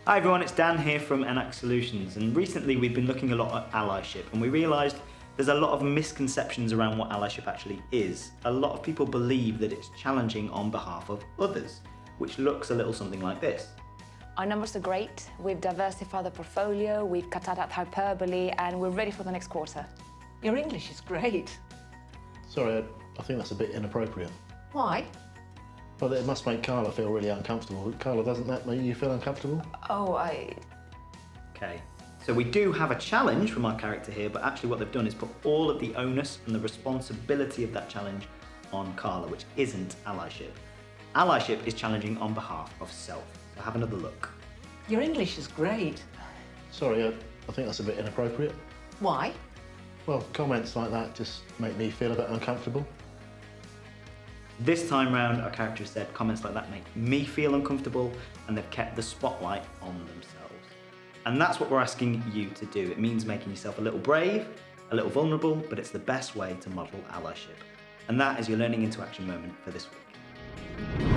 Hi everyone, it's Dan here from NX Solutions, and recently we've been looking a lot at allyship, and we realised there's a lot of misconceptions around what allyship actually is. A lot of people believe that it's challenging on behalf of others, which looks a little something like this. Our numbers are great, we've diversified the portfolio, we've cut out hyperbole, and we're ready for the next quarter. Your English is great. Sorry, I think that's a bit inappropriate. Why? Well, it must make Carla feel really uncomfortable. Carla, doesn't that make you feel uncomfortable? Okay, so we do have a challenge from our character here, but actually what they've done is put all of the onus and the responsibility of that challenge on Carla, which isn't allyship. Allyship is challenging on behalf of self. So have another look. Your English is great. Sorry, I think that's a bit inappropriate. Why? Well, comments like that just make me feel a bit uncomfortable. This time round, our character has said comments like that make me feel uncomfortable, and they've kept the spotlight on themselves. And that's what we're asking you to do. It means making yourself a little brave, a little vulnerable, but it's the best way to model allyship. And that is your learning into action moment for this week.